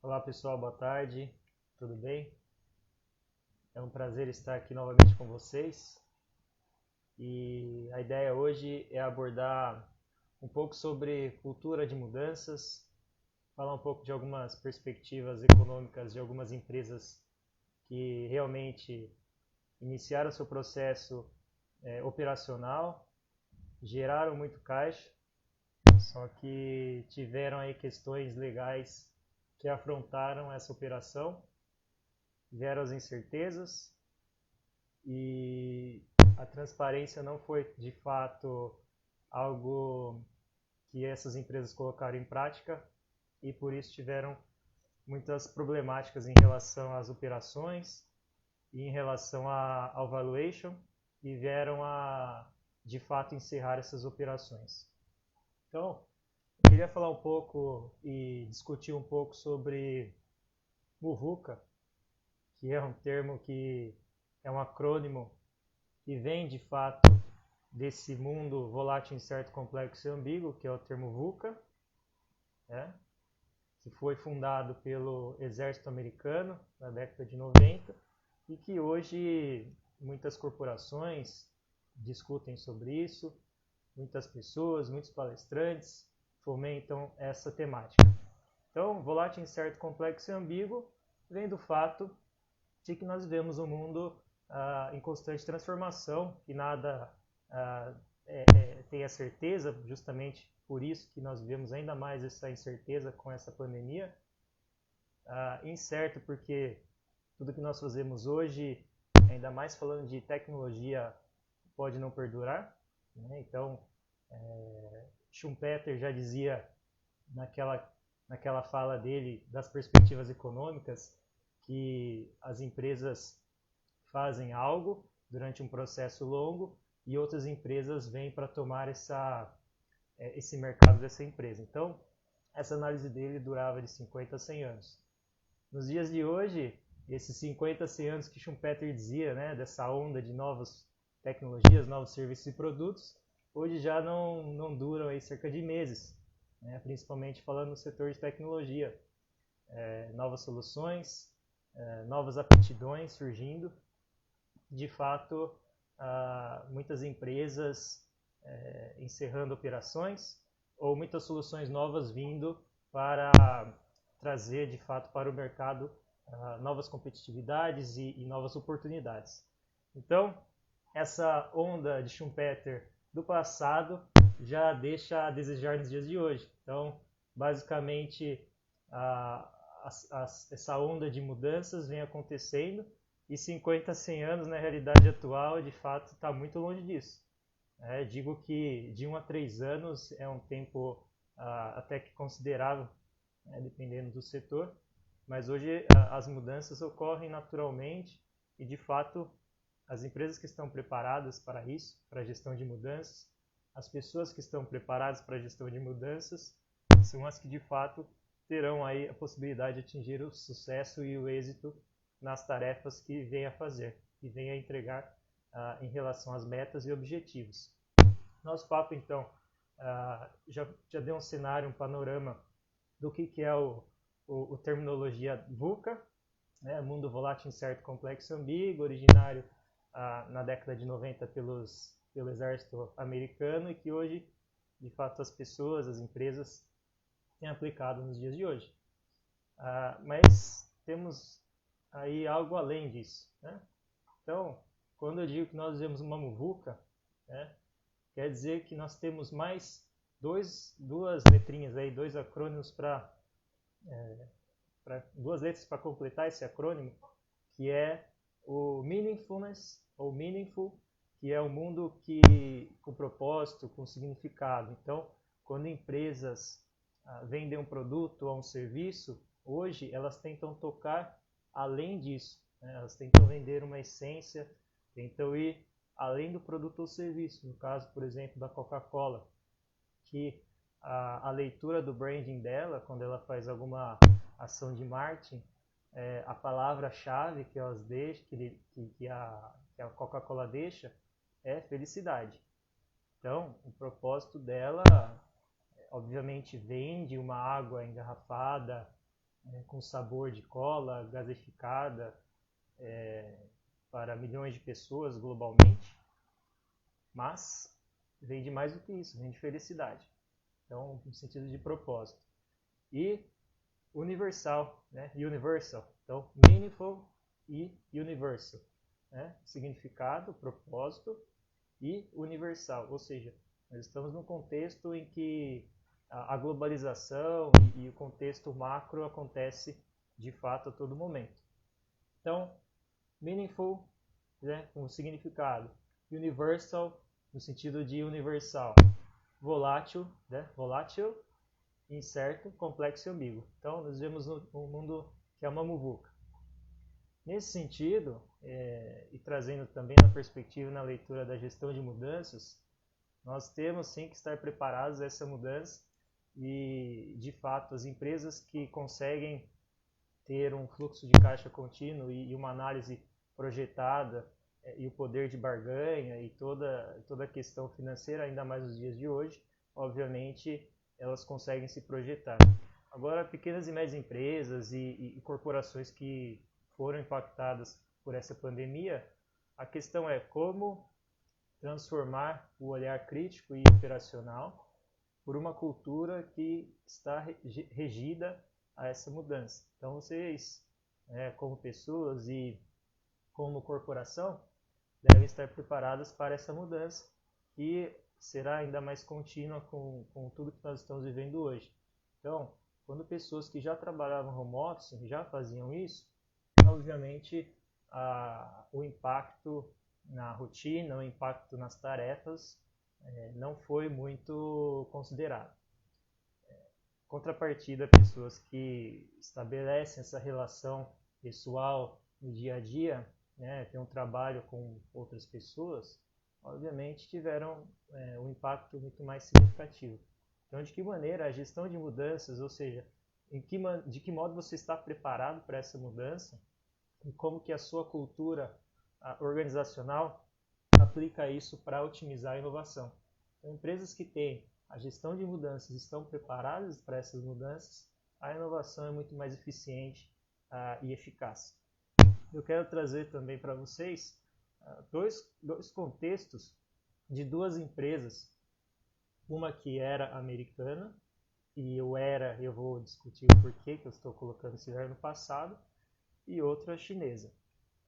Olá pessoal, boa tarde, tudo bem? É um prazer estar aqui novamente com vocês e a ideia hoje é abordar um pouco sobre cultura de mudanças, falar um pouco de algumas perspectivas econômicas de algumas empresas que realmente iniciaram seu processo operacional, geraram muito caixa, só que tiveram aí questões legais que afrontaram essa operação, vieram as incertezas e a transparência não foi de fato algo que essas empresas colocaram em prática e por isso tiveram muitas problemáticas em relação às operações e em relação ao valuation e vieram a de fato encerrar essas operações. Então, eu queria falar um pouco e discutir um pouco sobre o VUCA, que é um termo que é um acrônimo que vem de fato desse mundo volátil, incerto, complexo e ambíguo, que é o termo VUCA, né? Que foi fundado pelo exército americano na década de 90 e que hoje muitas corporações discutem sobre isso, muitas pessoas, muitos palestrantes fomentam essa temática. Então, volátil, incerto, complexo e ambíguo vem do fato de que nós vivemos um mundo em constante transformação e nada tem a certeza, justamente por isso que nós vivemos ainda mais essa incerteza com essa pandemia. Incerto porque tudo que nós fazemos hoje, ainda mais falando de tecnologia, pode não perdurar, né? Então, Schumpeter já dizia naquela fala dele das perspectivas econômicas que as empresas fazem algo durante um processo longo e outras empresas vêm para tomar esse mercado dessa empresa. Então, essa análise dele durava de 50 a 100 anos. Nos dias de hoje, esses 50 a 100 anos que Schumpeter dizia, né, dessa onda de novas tecnologias, novos serviços e produtos, hoje já não duram aí cerca de meses, né, principalmente falando no setor de tecnologia. Novas soluções, novas aptidões surgindo. De fato, muitas empresas encerrando operações ou muitas soluções novas vindo para trazer de fato para o mercado novas competitividades e novas oportunidades. Então, essa onda de Schumpeter do passado já deixa a desejar nos dias de hoje. Então, basicamente, essa onda de mudanças vem acontecendo e 50 a 100 anos na realidade atual, de fato, está muito longe disso. Digo que de 1 a 3 anos é um tempo até que considerável, dependendo do setor, mas hoje as mudanças ocorrem naturalmente e, de fato, as empresas que estão preparadas para isso, para a gestão de mudanças, as pessoas que estão preparadas para a gestão de mudanças, são as que, de fato, terão aí a possibilidade de atingir o sucesso e o êxito nas tarefas que vem a fazer, que vem a entregar em relação às metas e objetivos. Nosso papo, então, já deu um cenário, um panorama do que é o terminologia VUCA, né, mundo volátil, incerto, complexo e ambíguo, originário na década de 90 pelo exército americano e que hoje, de fato, as pessoas, as empresas têm aplicado nos dias de hoje. Mas temos aí algo além disso, né? Então, quando eu digo que nós vivemos uma muvuca, né, quer dizer que nós temos mais duas letrinhas aí, dois acrônimos duas letras para completar esse acrônimo, que é o meaningfulness ou meaningful, que é o mundo com propósito, com significado. Então, quando empresas vendem um produto ou um serviço, hoje elas tentam tocar além disso, né? Elas tentam vender uma essência, tentam ir além do produto ou serviço. No caso, por exemplo, da Coca-Cola, que a leitura do branding dela, quando ela faz alguma ação de marketing, a palavra-chave que a Coca-Cola deixa é felicidade. Então, o propósito dela, obviamente, vende uma água engarrafada com sabor de cola gaseificada para milhões de pessoas globalmente, mas vem de mais do que isso, vem de felicidade. Então, no sentido de propósito. E universal, né? Universal. Então, meaningful e universal. Né? Significado, propósito e universal. Ou seja, nós estamos num contexto em que a globalização e o contexto macro acontece de fato a todo momento. Então, meaningful, né, com significado. Universal, no sentido de universal. Volátil, né, volátil, incerto, complexo e ambíguo. Então, nós vivemos um mundo que é uma muvuca. Nesse sentido, e trazendo também na perspectiva na leitura da gestão de mudanças, nós temos sim que estar preparados a essa mudança e, de fato, as empresas que conseguem ter um fluxo de caixa contínuo e uma análise projetada e o poder de barganha e toda a questão financeira, ainda mais nos dias de hoje, obviamente elas conseguem se projetar. Agora, pequenas e médias empresas e corporações que foram impactadas por essa pandemia, a questão é como transformar o olhar crítico e operacional por uma cultura que está regida a essa mudança. Então, vocês, como pessoas e como corporação, devem estar preparadas para essa mudança que será ainda mais contínua com tudo que nós estamos vivendo hoje. Então, quando pessoas que já trabalhavam home office já faziam isso, obviamente o impacto na rotina, o impacto nas tarefas não foi muito considerado. Contrapartida, pessoas que estabelecem essa relação pessoal no dia a dia, né, tem um trabalho com outras pessoas, obviamente tiveram um impacto muito mais significativo. Então, de que maneira a gestão de mudanças, ou seja, de que modo você está preparado para essa mudança e como que a sua cultura organizacional aplica isso para otimizar a inovação. Então, empresas que têm a gestão de mudanças estão preparadas para essas mudanças, a inovação é muito mais eficiente e eficaz. Eu quero trazer também para vocês dois contextos de duas empresas, uma que era americana, e eu vou discutir o porquê que eu estou colocando esse verbo no passado, e outra chinesa.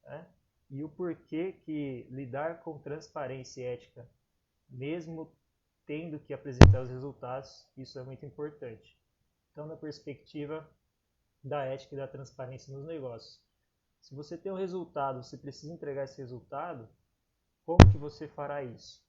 Né? E o porquê que lidar com transparência e ética, mesmo tendo que apresentar os resultados, isso é muito importante. Então, na perspectiva da ética e da transparência nos negócios. Se você tem um resultado, você precisa entregar esse resultado, como que você fará isso?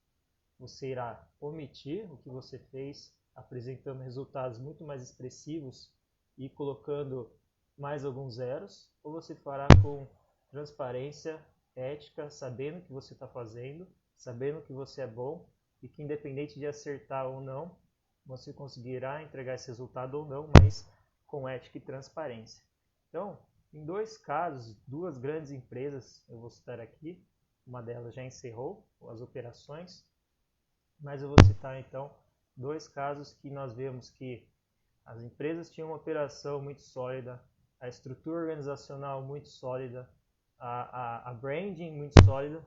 Você irá omitir o que você fez, apresentando resultados muito mais expressivos e colocando mais alguns zeros, ou você fará com transparência, ética, sabendo o que você está fazendo, sabendo que você é bom e que independente de acertar ou não, você conseguirá entregar esse resultado ou não, mas com ética e transparência. Então, em dois casos, duas grandes empresas, eu vou citar aqui, uma delas já encerrou as operações, mas eu vou citar então dois casos que nós vemos que as empresas tinham uma operação muito sólida, a estrutura organizacional muito sólida, a branding muito sólida,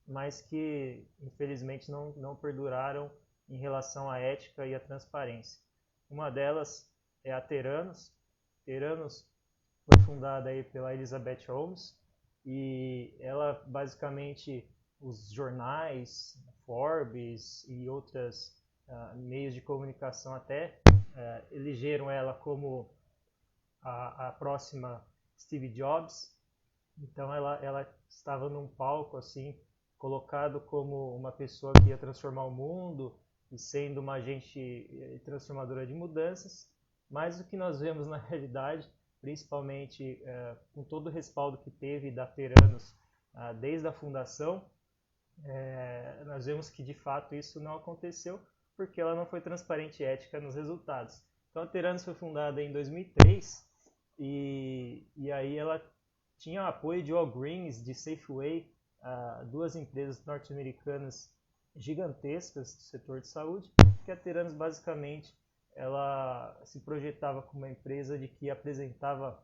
mas que infelizmente não perduraram em relação à ética e à transparência. Uma delas é a Theranos. Theranos foi fundada aí pela Elizabeth Holmes e ela basicamente, os jornais, Forbes e outros meios de comunicação até elegeram ela como a próxima Steve Jobs. Então ela estava num palco assim, colocado como uma pessoa que ia transformar o mundo e sendo uma agente transformadora de mudanças, mas o que nós vemos na realidade, principalmente com todo o respaldo que teve da Theranos desde a fundação, nós vemos que de fato isso não aconteceu porque ela não foi transparente e ética nos resultados. Então a Theranos foi fundada em 2003 e aí ela tinha apoio de Walgreens, de Safeway, duas empresas norte-americanas gigantescas do setor de saúde, que a Theranos basicamente ela se projetava como uma empresa de que apresentava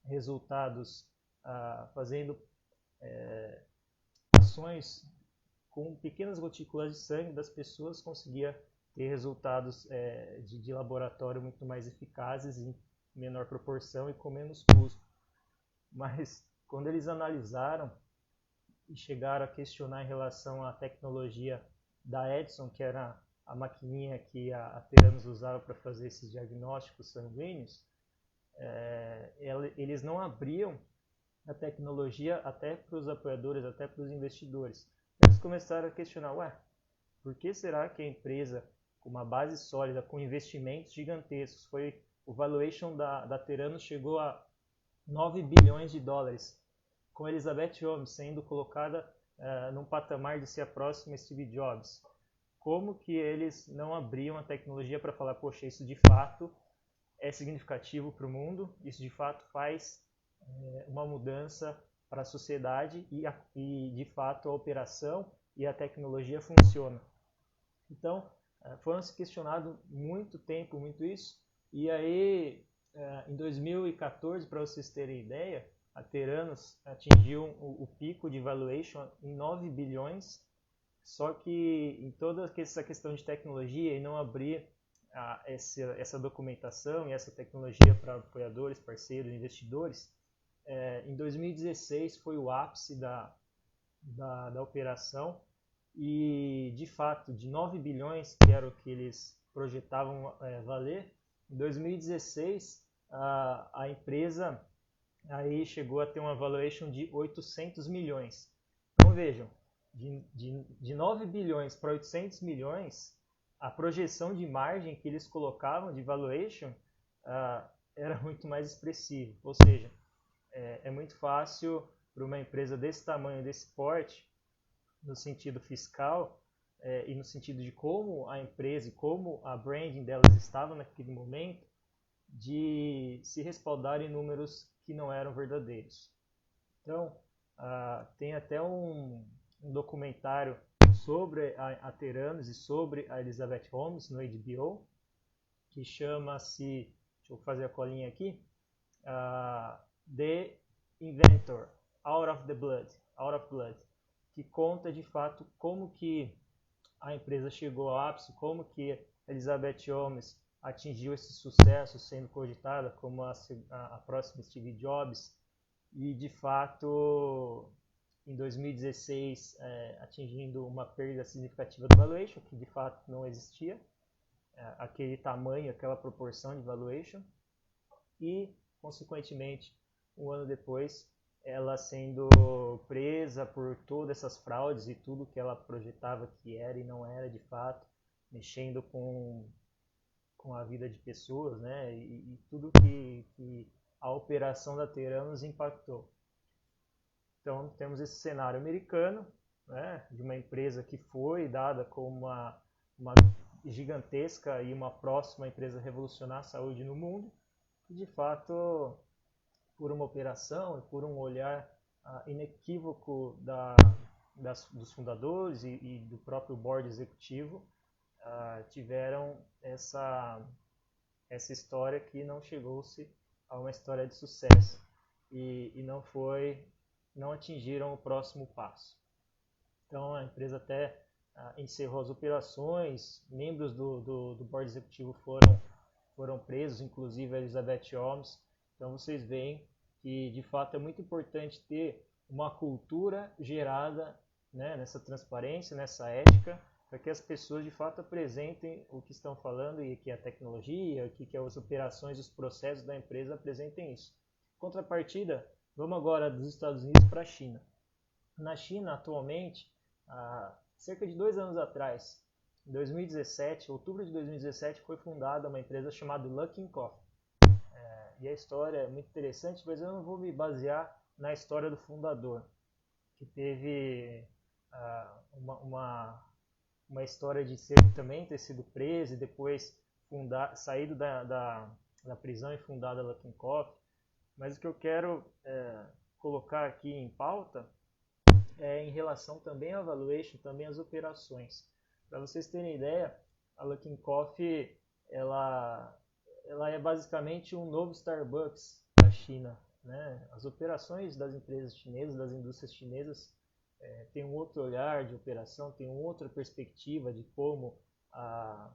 resultados fazendo ações com pequenas gotículas de sangue das pessoas, conseguia ter resultados de laboratório muito mais eficazes em menor proporção e com menos custo. Mas quando eles analisaram e chegaram a questionar em relação à tecnologia da Edison, que era a maquininha que a Theranos usava para fazer esses diagnósticos sanguíneos, eles não abriam a tecnologia até para os apoiadores, até para os investidores. Eles começaram a questionar, por que será que a empresa com uma base sólida, com investimentos gigantescos, o valuation da Theranos chegou a 9 bilhões de dólares, com Elizabeth Holmes sendo colocada num patamar de ser a próxima Steve Jobs. Como que eles não abriam a tecnologia para falar, poxa, isso de fato é significativo para o mundo, isso de fato faz uma mudança para a sociedade e de fato a operação e a tecnologia funcionam. Então, foram se questionado muito tempo, muito isso, e aí em 2014, para vocês terem ideia, a Theranos atingiu o pico de valuation em 9 bilhões, só que em toda essa questão de tecnologia e não abrir essa documentação e essa tecnologia para apoiadores, parceiros, investidores, em 2016 foi o ápice da operação e, de fato, de 9 bilhões, que era o que eles projetavam valer, em 2016 a empresa aí chegou a ter uma valuation de 800 milhões. Então vejam, de 9 bilhões para 800 milhões, a projeção de margem que eles colocavam de valuation era muito mais expressiva. Ou seja, é muito fácil para uma empresa desse tamanho, desse porte, no sentido fiscal e no sentido de como a empresa e como a branding delas estava naquele momento, de se respaldar em números que não eram verdadeiros. Então, tem até um documentário sobre a Theranos e sobre a Elizabeth Holmes no HBO, que chama-se, deixa eu fazer a colinha aqui, The Inventor, Out of Blood, que conta de fato como que a empresa chegou ao ápice, como que Elizabeth Holmes atingiu esse sucesso, sendo cogitada como a próxima Steve Jobs, e de fato em 2016 atingindo uma perda significativa do valuation, que de fato não existia, aquele tamanho, aquela proporção de valuation, e consequentemente um ano depois ela sendo presa por todas essas fraudes e tudo que ela projetava que era e não era de fato, mexendo com a vida de pessoas, né? E tudo que a operação da Theranos impactou. Então temos esse cenário americano, né, de uma empresa que foi dada como uma gigantesca e uma próxima empresa revolucionar a saúde no mundo, e de fato, por uma operação e por um olhar inequívoco dos fundadores e do próprio board executivo, tiveram essa história que não chegou-se a uma história de sucesso e não atingiram o próximo passo. Então a empresa até encerrou as operações, membros do board executivo foram presos, inclusive a Elizabeth Holmes. Então vocês veem que de fato é muito importante ter uma cultura gerada, né, nessa transparência, nessa ética, para que as pessoas de fato apresentem o que estão falando e que a tecnologia, que as operações, os processos da empresa apresentem isso. Contrapartida, vamos agora dos Estados Unidos para a China. Na China, atualmente, cerca de 2 anos atrás, em 2017, outubro de 2017, foi fundada uma empresa chamada Luckin Coffee. E a história é muito interessante, mas eu não vou me basear na história do fundador, que teve uma história de também ter sido preso e depois saído da prisão e fundado a Luckin Coffee. Mas o que eu quero colocar aqui em pauta é em relação também ao valuation, também às operações. Para vocês terem ideia, a Luckin Coffee ela, ela é basicamente um novo Starbucks da China, né? As operações das empresas chinesas, das indústrias chinesas, têm um outro olhar de operação, têm uma outra perspectiva de a,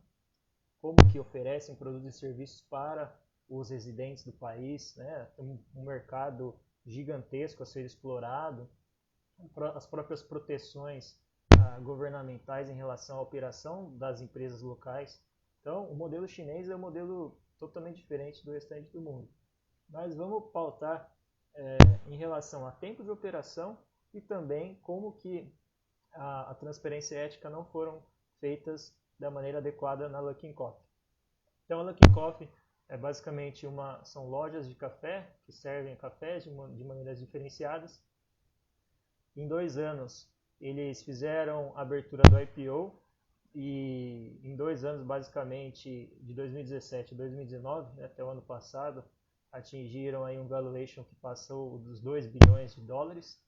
como que oferecem produtos e serviços para os residentes do país, né? Tem um mercado gigantesco a ser explorado, as próprias proteções governamentais em relação à operação das empresas locais. Então, o modelo chinês é um modelo totalmente diferente do restante do mundo. Mas vamos pautar em relação a tempo de operação e também como que a transparência e a ética não foram feitas da maneira adequada na Luckin Coffee. Então, a Luckin Coffee é basicamente são lojas de café que servem cafés de maneiras diferenciadas. Em 2 anos, eles fizeram a abertura do IPO e em 2 anos, basicamente, de 2017 a 2019, né, até o ano passado, atingiram aí um valuation que passou dos 2 bilhões de dólares,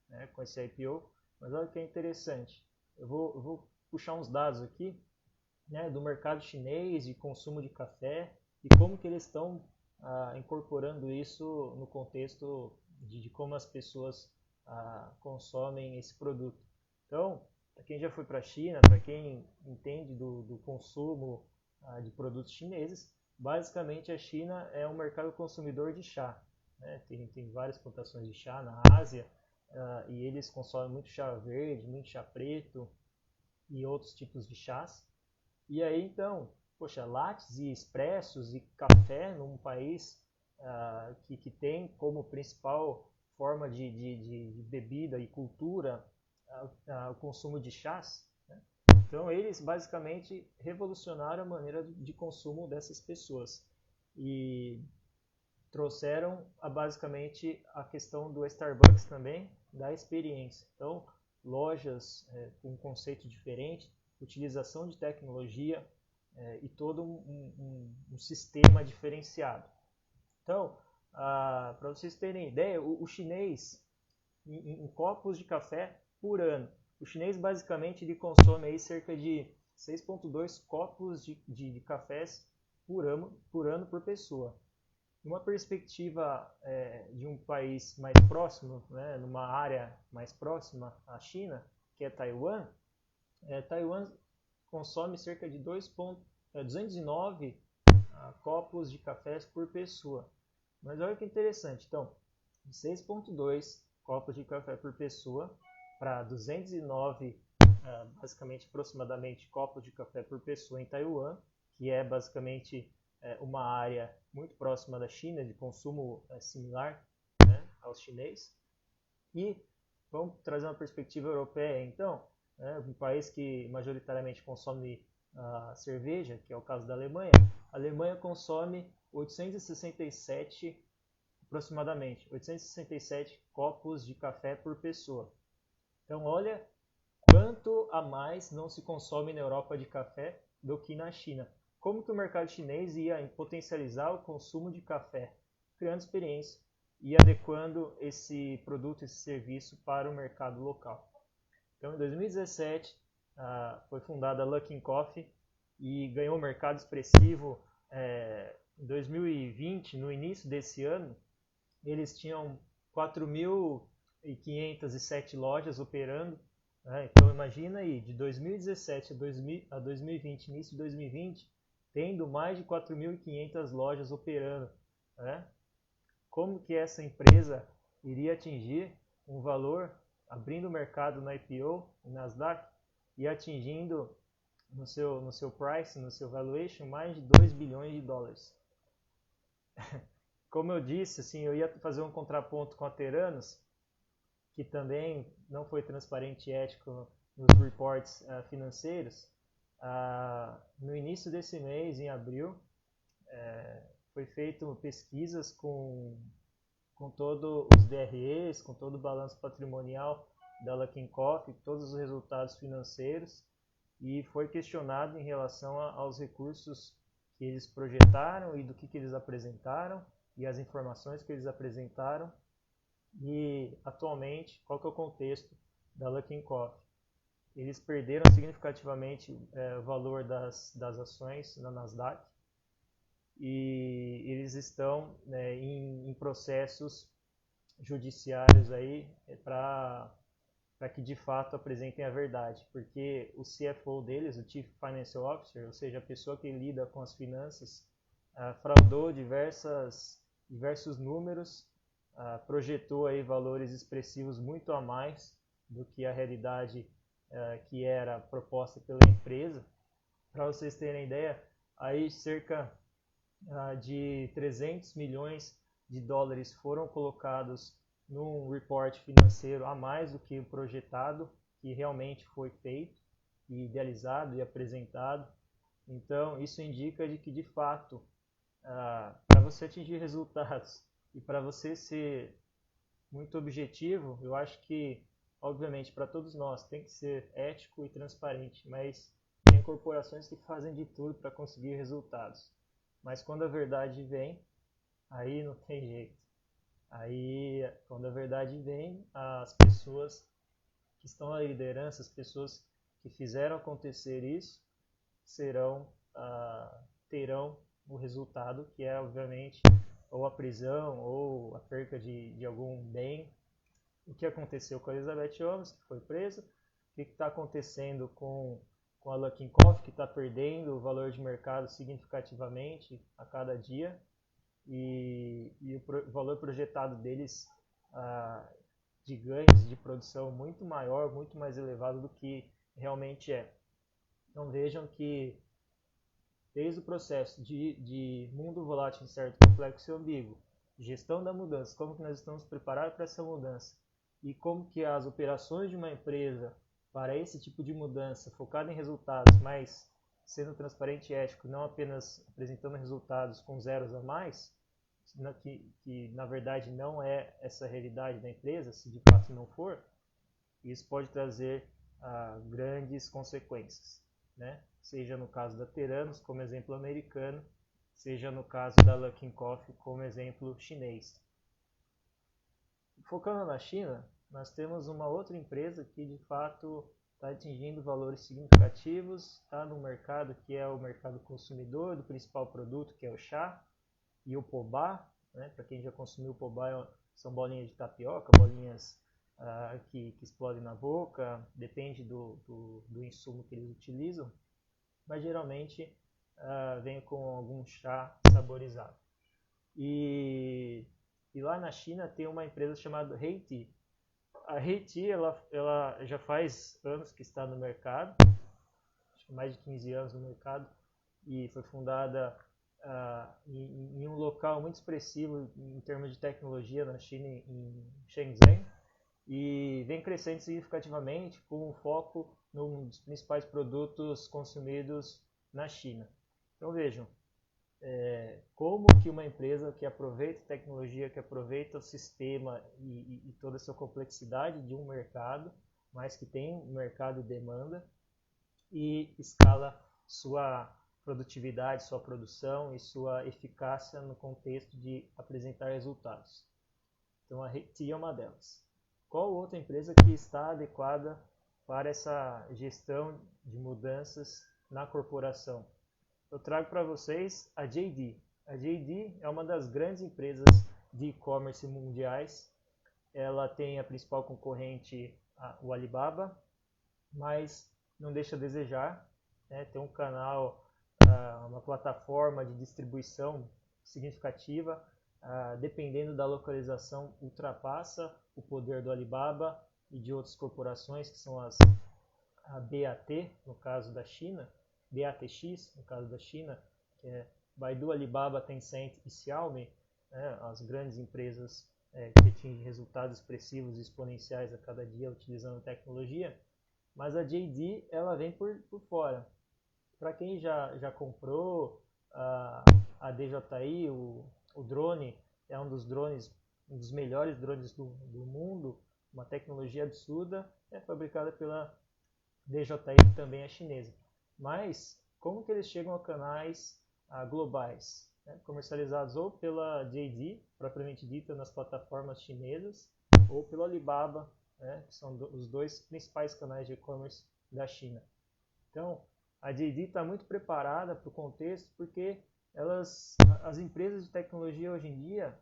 né, com esse IPO. Mas olha o que é interessante, eu vou puxar uns dados aqui, né, do mercado chinês de consumo de café e como que eles estão incorporando isso no contexto de como as pessoas consomem esse produto. Então, para quem já foi para a China, para quem entende do consumo de produtos chineses, basicamente a China é um mercado consumidor de chá, né? Tem várias plantações de chá na Ásia e eles consomem muito chá verde, muito chá preto e outros tipos de chás. E aí então, poxa, lattes e expressos e café num país que tem como principal forma de bebida e cultura o consumo de chás, né? Então eles basicamente revolucionaram a maneira de consumo dessas pessoas e trouxeram basicamente a questão do Starbucks também, da experiência. Então, lojas com um conceito diferente, utilização de tecnologia e todo um sistema diferenciado. Então, para vocês terem ideia, o chinês, em copos de café por ano, o chinês basicamente ele consome aí cerca de 6,2 copos de cafés por ano por pessoa. Numa perspectiva de um país mais próximo, né, numa área mais próxima à China, que é Taiwan, Taiwan consome cerca de 209 copos de cafés por pessoa. Mas olha que interessante, então, 6,2 copos de café por pessoa para 209, basicamente, aproximadamente, copos de café por pessoa em Taiwan, que é basicamente uma área muito próxima da China, de consumo similar, né, ao chinês. E vamos trazer uma perspectiva europeia, então, né, um país que majoritariamente consome cerveja, que é o caso da Alemanha. A Alemanha consome 867, aproximadamente, 867 copos de café por pessoa. Então, olha quanto a mais não se consome na Europa de café do que na China. Como que o mercado chinês ia potencializar o consumo de café, criando experiência e adequando esse produto, esse serviço para o mercado local. Então, em 2017, foi fundada a Luckin Coffee e ganhou um mercado expressivo. Em 2020, no início desse ano, eles tinham 4.507 lojas operando. Então, imagina aí, de 2017 a 2020, início de 2020, tendo mais de 4.500 lojas operando, né? Como que essa empresa iria atingir um valor, abrindo o mercado na IPO, na Nasdaq, e atingindo no seu price, no seu valuation, mais de 2 bilhões de dólares. Como eu disse, assim, eu ia fazer um contraponto com a Teranos, que também não foi transparente e ético nos reports financeiros. No início desse mês, em abril, foi feito pesquisas com todos os DREs, com todo o balanço patrimonial da Luckin Coffee, todos os resultados financeiros, e foi questionado em relação aos recursos que eles projetaram e do que eles apresentaram e as informações que eles apresentaram. E atualmente, qual que é o contexto da Luckin Coffee? Eles perderam significativamente o valor das ações na Nasdaq, e eles estão, né, em processos judiciários aí para que de fato apresentem a verdade, porque o CFO deles, o Chief Financial Officer, ou seja, a pessoa que lida com as finanças, fraudou diversos números, projetou aí valores expressivos muito a mais do que a realidade que era proposta pela empresa. Para vocês terem ideia, aí cerca de 300 milhões de dólares foram colocados num report financeiro a mais do que o projetado, que realmente foi feito, e idealizado e apresentado. Então, isso indica de que, de fato, para você atingir resultados e para você ser muito objetivo, eu acho que, obviamente, para todos nós tem que ser ético e transparente, mas tem corporações que fazem de tudo para conseguir resultados. Mas quando a verdade vem, aí não tem jeito. Aí, quando a verdade vem, as pessoas que estão na liderança, as pessoas que fizeram acontecer isso, terão o resultado, que é, obviamente, ou a prisão ou a perca de algum bem. O que aconteceu com a Elizabeth Holmes, que foi presa? O que está acontecendo com a Luckin Coffee, que está perdendo o valor de mercado significativamente a cada dia? E o valor projetado deles de ganhos de produção muito maior, muito mais elevado do que realmente é. Então vejam que desde o processo de mundo volátil, incerto, complexo e ambíguo, gestão da mudança, como que nós estamos preparados para essa mudança e como que as operações de uma empresa para esse tipo de mudança, focada em resultados, mas sendo transparente e ético, não apenas apresentando resultados com zeros a mais, que na verdade não é essa a realidade da empresa, se de fato não for, isso pode trazer grandes consequências, né? Seja no caso da Teranos, como exemplo americano, seja no caso da Luckin Coffee, como exemplo chinês. Focando na China, nós temos uma outra empresa que de fato está atingindo valores significativos, está no mercado que é o mercado consumidor do principal produto, que é o chá, e o Pobá, né? Para quem já consumiu o Pobá, são bolinhas de tapioca, bolinhas que explodem na boca, depende do insumo que eles utilizam, mas geralmente vem com algum chá saborizado. E lá na China tem uma empresa chamada Heytea. A Heytea ela já faz anos que está no mercado, acho que mais de 15 anos no mercado, e foi fundada em um local muito expressivo em termos de tecnologia na China, em Shenzhen, e vem crescendo significativamente com um foco num dos principais produtos consumidos na China. Então vejam, como que uma empresa que aproveita a tecnologia, que aproveita o sistema e toda a sua complexidade de um mercado, mas que tem um mercado de demanda, e escala sua produtividade, sua produção e sua eficácia no contexto de apresentar resultados. Então a Heytea é uma delas. Qual outra empresa que está adequada para essa gestão de mudanças na corporação? Eu trago para vocês a JD. A JD é uma das grandes empresas de e-commerce mundiais. Ela tem a principal concorrente, o Alibaba, mas não deixa a desejar, né? Tem um canal, uma plataforma de distribuição significativa, dependendo da localização, ultrapassa o poder do Alibaba e de outras corporações, que são a BAT, no caso da China, BATX, no caso da China, que é Baidu, Alibaba, Tencent e Xiaomi, né, as grandes empresas que atingem resultados expressivos e exponenciais a cada dia utilizando tecnologia. Mas a JD ela vem por fora. Para quem já comprou a DJI, o drone é um dos melhores drones do mundo, uma tecnologia absurda, é fabricada pela DJI, que também é chinesa. Mas como que eles chegam a canais globais, né, comercializados ou pela JD, propriamente dita, nas plataformas chinesas, ou pelo Alibaba, né, que são os dois principais canais de e-commerce da China. Então, a JD está muito preparada para o contexto porque as empresas de tecnologia hoje em dia,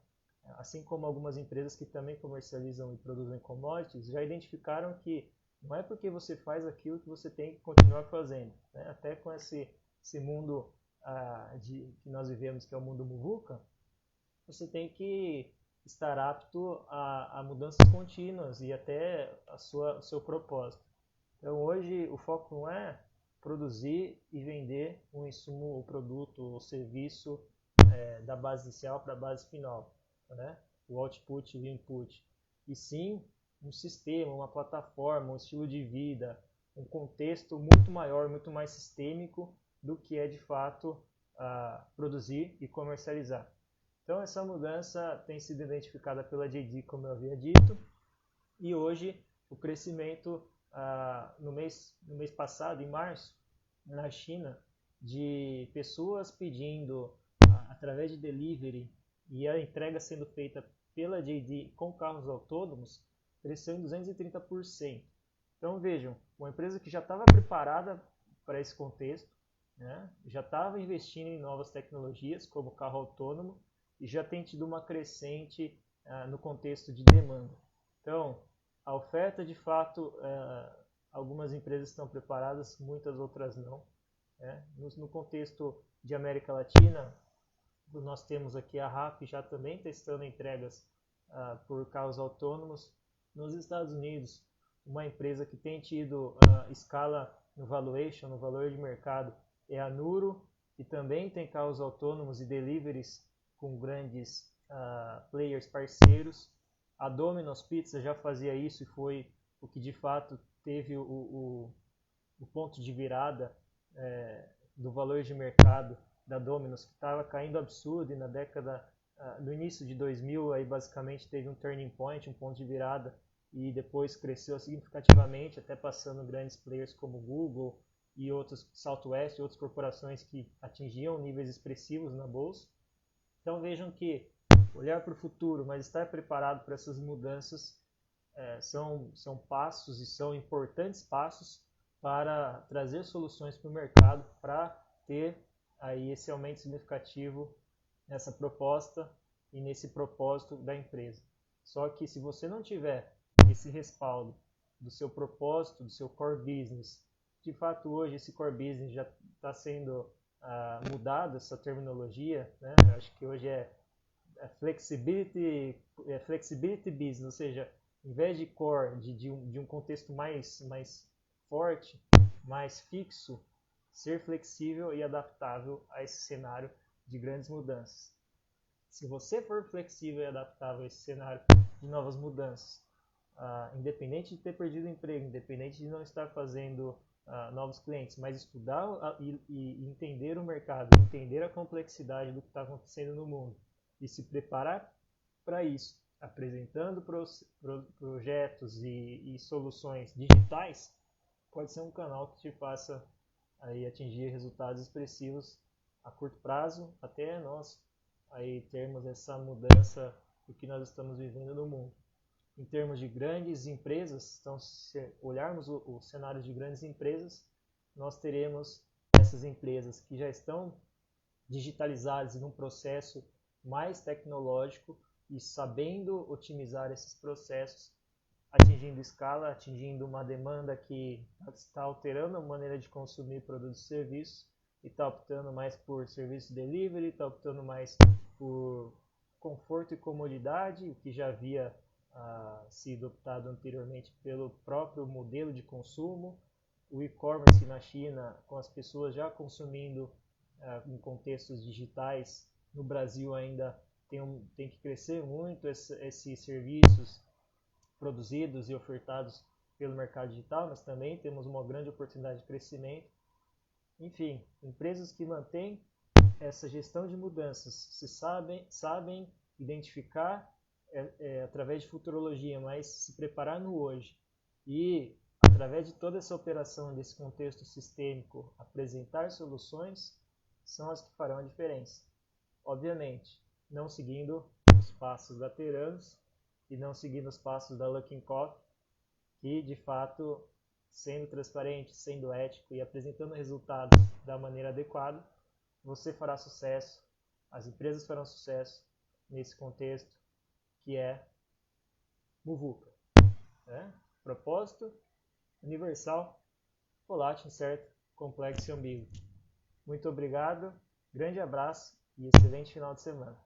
assim como algumas empresas que também comercializam e produzem commodities, já identificaram que não é porque você faz aquilo que você tem que continuar fazendo, né? Até com esse mundo que nós vivemos, que é o mundo muvuca, você tem que estar apto a mudanças contínuas e até o seu propósito. Então hoje o foco não é produzir e vender um insumo, ou produto, ou serviço da base inicial para a base final, né? O output e o input. E sim um sistema, uma plataforma, um estilo de vida, um contexto muito maior, muito mais sistêmico do que é de fato produzir e comercializar. Então essa mudança tem sido identificada pela JD, como eu havia dito, e hoje o crescimento no mês passado, em março, na China, de pessoas pedindo através de delivery e a entrega sendo feita pela JD com carros autônomos, cresceu em 230%. Então vejam, uma empresa que já estava preparada para esse contexto, né, já estava investindo em novas tecnologias como carro autônomo e já tem tido uma crescente no contexto de demanda. Então, a oferta, de fato, algumas empresas estão preparadas, muitas outras não. No contexto de América Latina, nós temos aqui a RAP já também testando entregas por carros autônomos. Nos Estados Unidos, uma empresa que tem tido escala no valuation, no valor de mercado, é a Nuro, que também tem carros autônomos e deliveries com grandes players parceiros. A Domino's Pizza já fazia isso e foi o que de fato teve o ponto de virada do valor de mercado da Domino's, que estava caindo absurdo, e na década, no início de 2000, aí basicamente teve um turning point, um ponto de virada, e depois cresceu significativamente, até passando grandes players como Google e outros, Southwest e outras corporações que atingiam níveis expressivos na bolsa. Então vejam que olhar para o futuro, mas estar preparado para essas mudanças são passos e são importantes passos para trazer soluções para o mercado, para ter aí esse aumento significativo nessa proposta e nesse propósito da empresa. Só que se você não tiver esse respaldo do seu propósito, do seu core business, de fato hoje esse core business já está sendo mudado, essa terminologia, né? Eu acho que hoje é flexibility business, ou seja, em vez de core, de um contexto mais forte, mais fixo, ser flexível e adaptável a esse cenário de grandes mudanças. Se você for flexível e adaptável a esse cenário de novas mudanças, independente de ter perdido o emprego, independente de não estar fazendo novos clientes, mas estudar e entender o mercado, entender a complexidade do que está acontecendo no mundo e se preparar para isso, apresentando projetos e soluções digitais, pode ser um canal que te faça aí atingir resultados expressivos a curto prazo, até nós aí termos essa mudança do que nós estamos vivendo no mundo. Em termos de grandes empresas, então se olharmos o cenário de grandes empresas, nós teremos essas empresas que já estão digitalizadas em um processo mais tecnológico e sabendo otimizar esses processos, atingindo escala, atingindo uma demanda que está alterando a maneira de consumir produtos e serviços e está optando mais por serviço delivery, está optando mais por conforto e comodidade, o que já havia sido optado anteriormente pelo próprio modelo de consumo, o e-commerce na China, com as pessoas já consumindo em contextos digitais. No Brasil ainda tem que crescer muito esses serviços produzidos e ofertados pelo mercado digital, mas também temos uma grande oportunidade de crescimento. Enfim, empresas que mantêm essa gestão de mudanças se sabem identificar através de futurologia, mas se preparar no hoje e através de toda essa operação desse contexto sistêmico apresentar soluções, são as que farão a diferença. Obviamente, não seguindo os passos da Teranos e não seguindo os passos da Luckin Coffee, que de fato, sendo transparente, sendo ético e apresentando resultados da maneira adequada, você fará sucesso, as empresas farão sucesso nesse contexto que é Muvuca. Né? Propósito universal, volátil, incerto, complexo e ambíguo. Muito obrigado, grande abraço e excelente final de semana.